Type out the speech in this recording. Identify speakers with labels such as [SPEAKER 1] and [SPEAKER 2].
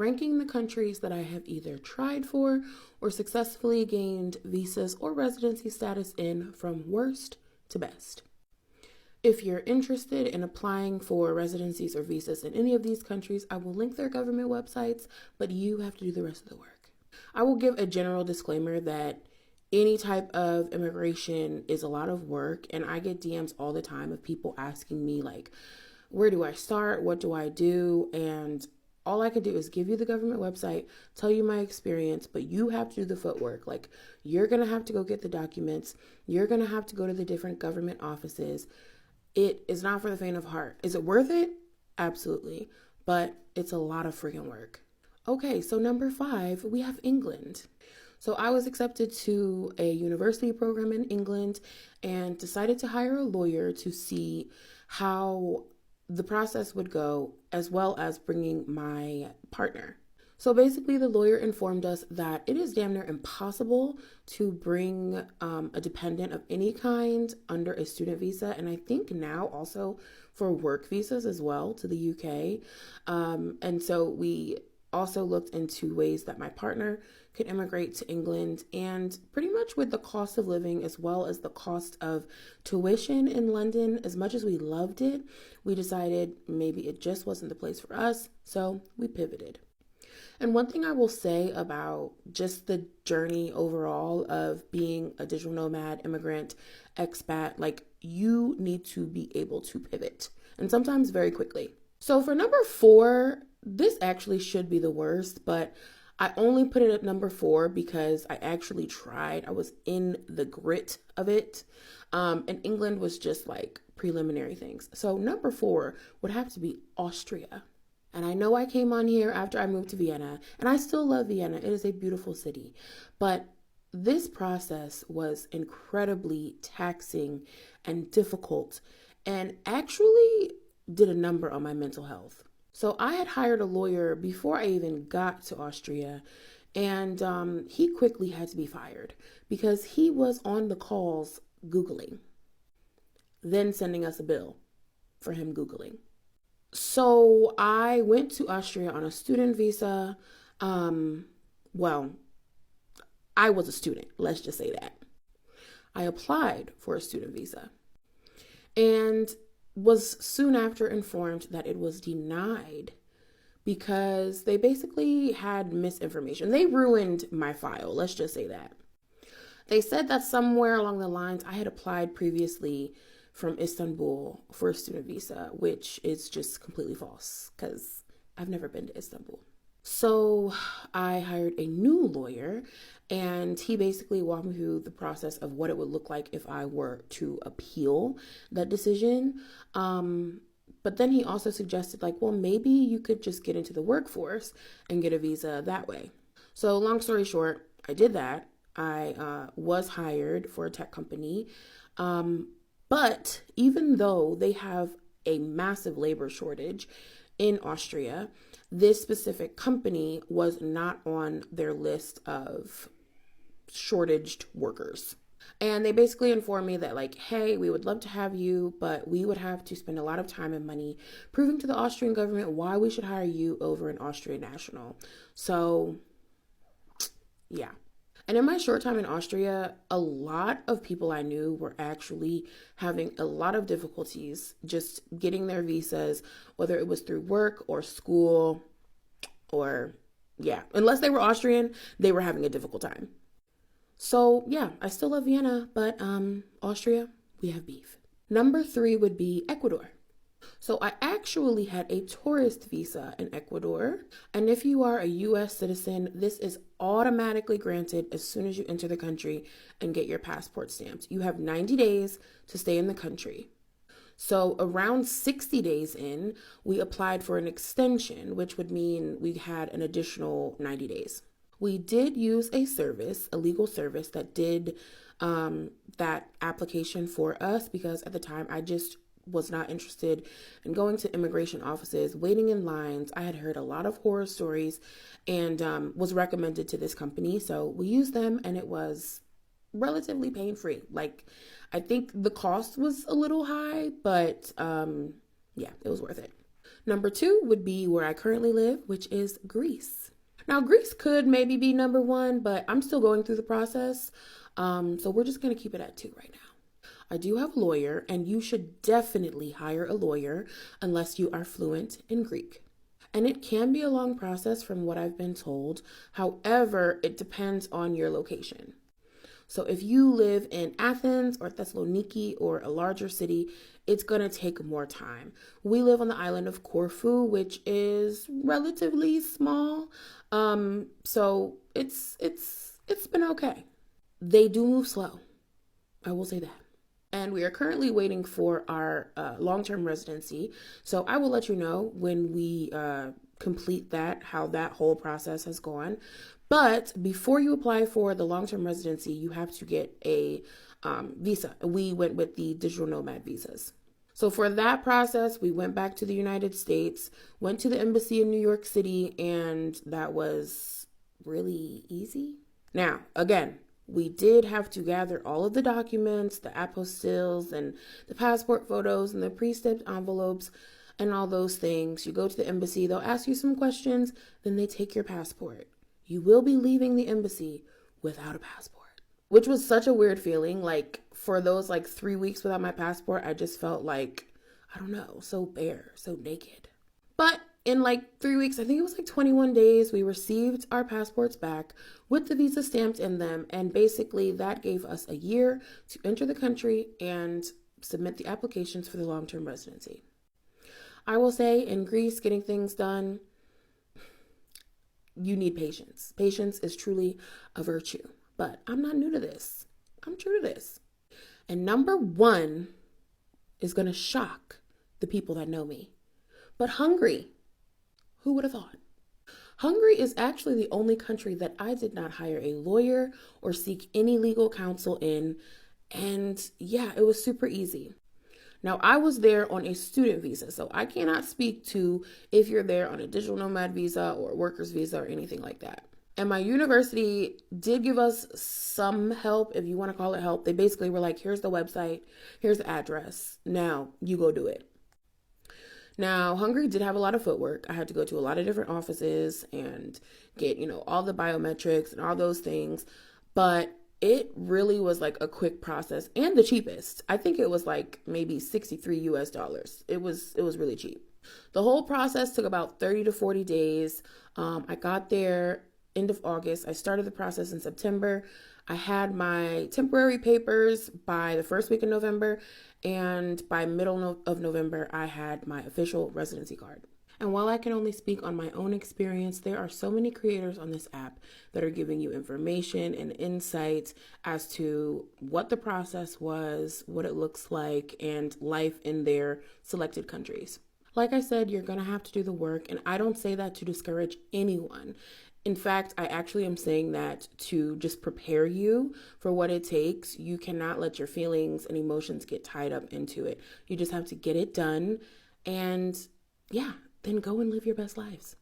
[SPEAKER 1] ranking the countries that I have either tried for or successfully gained visas or residency status in from worst to best. If you're interested in applying for residencies or visas in any of these countries, I will link their government websites, but you have to do the rest of the work. I will give a general disclaimer that any type of immigration is a lot of work, and I get DMs all the time of people asking me, like, where do I start? What do I do? And all I could do is give you the government website, tell you my experience, but you have to do the footwork. Like, you're going to have to go get the documents. You're going to have to go to the different government offices. It is not for the faint of heart. Is it worth it? Absolutely. But it's a lot of freaking work. Okay, so number 5, we have England. So I was accepted to a university program in England and decided to hire a lawyer to see how the process would go, as well as bringing my partner. So basically, the lawyer informed us that it is damn near impossible to bring a dependent of any kind under a student visa, and I think now also for work visas as well to the UK. And so we also looked into ways that my partner could immigrate to England, and pretty much with the cost of living as well as the cost of tuition in London, as much as we loved it, we decided maybe it just wasn't the place for us, so we pivoted. And one thing I will say about just the journey overall of being a digital nomad, immigrant, expat, like, you need to be able to pivot, and sometimes very quickly. So for number 4, this actually should be the worst, but I only put it at number 4 because I actually tried. I was in the grit of it. And England was just like preliminary things. So number 4 would have to be Austria. And I know I came on here after I moved to Vienna, and I still love Vienna. It is a beautiful city. But this process was incredibly taxing and difficult, and actually did a number on my mental health. So I had hired a lawyer before I even got to Austria, and he quickly had to be fired because he was on the calls Googling, then sending us a bill for him Googling. So I went to Austria on a student visa. Well, I was a student, let's just say that. I applied for a student visa and was soon after informed that it was denied because they basically had misinformation. They ruined my file, let's just say that. They said that somewhere along the lines I had applied previously from Istanbul for a student visa, which is just completely false because I've never been to Istanbul. So I hired a new lawyer, and he basically walked me through the process of what it would look like if I were to appeal that decision. But then he also suggested, like, well, maybe you could just get into the workforce and get a visa that way. So long story short, I did that. I was hired for a tech company. But even though they have a massive labor shortage in Austria, this specific company was not on their list of shortaged workers. And they basically informed me that, like, hey, we would love to have you, but we would have to spend a lot of time and money proving to the Austrian government why we should hire you over an Austrian national. So, yeah. And in my short time in Austria, a lot of people I knew were actually having a lot of difficulties just getting their visas, whether it was through work or school or, yeah, unless they were Austrian, they were having a difficult time. So, yeah, I still love Vienna, but Austria, we have beef. Number 3 would be Ecuador. So I actually had a tourist visa in Ecuador. And if you are a US citizen, this is automatically granted as soon as you enter the country and get your passport stamped. You have 90 days to stay in the country. So around 60 days in, we applied for an extension, which would mean we had an additional 90 days. We did use a service, a legal service that did that application for us because at the time I just was not interested in going to immigration offices, waiting in lines. I had heard a lot of horror stories and was recommended to this company. So we used them and it was relatively pain-free. Like, I think the cost was a little high, but yeah, it was worth it. Number 2 would be where I currently live, which is Greece. Now, Greece could maybe be number 1, but I'm still going through the process. So we're just going to keep it at 2 right now. I do have a lawyer, and you should definitely hire a lawyer unless you are fluent in Greek. And it can be a long process from what I've been told. However, it depends on your location. So if you live in Athens or Thessaloniki or a larger city, it's going to take more time. We live on the island of Corfu, which is relatively small. So it's been okay. They do move slow. I will say that. And we are currently waiting for our long-term residency. So I will let you know when we complete that, how that whole process has gone. But before you apply for the long-term residency, you have to get a visa. We went with the digital nomad visas. So for that process, we went back to the United States, went to the embassy in New York City, and that was really easy. Now, again, we did have to gather all of the documents, the apostilles and the passport photos and the pre-stamped envelopes and all those things. You go to the embassy, they'll ask you some questions, then they take your passport. You will be leaving the embassy without a passport, which was such a weird feeling. Like for those 3 weeks without my passport, I just felt like, I don't know, so bare, so naked. But in 3 weeks, I think it was 21 days, we received our passports back with the visa stamped in them. And basically that gave us a year to enter the country and submit the applications for the long-term residency. I will say in Greece, getting things done, you need patience. Patience is truly a virtue, but I'm not new to this. I'm true to this. And number 1 is going to shock the people that know me, but Hungary. Who would have thought? Hungary is actually the only country that I did not hire a lawyer or seek any legal counsel in. And yeah, it was super easy. Now, I was there on a student visa, so I cannot speak to if you're there on a digital nomad visa or a worker's visa or anything like that. And my university did give us some help, if you want to call it help. They basically were like, here's the website, here's the address. Now you go do it. Now, Hungary did have a lot of footwork. I had to go to a lot of different offices and get, all the biometrics and all those things. But it really was a quick process and the cheapest. I think it was maybe $63 US. It was really cheap. The whole process took about 30 to 40 days. I got there end of August. I started the process in September. I had my temporary papers by the first week of November, and by middle of November, I had my official residency card. And while I can only speak on my own experience, there are so many creators on this app that are giving you information and insights as to what the process was, what it looks like, and life in their selected countries. Like I said, you're going to have to do the work, and I don't say that to discourage anyone. In fact, I actually am saying that to just prepare you for what it takes. You cannot let your feelings and emotions get tied up into it. You just have to get it done and then go and live your best lives.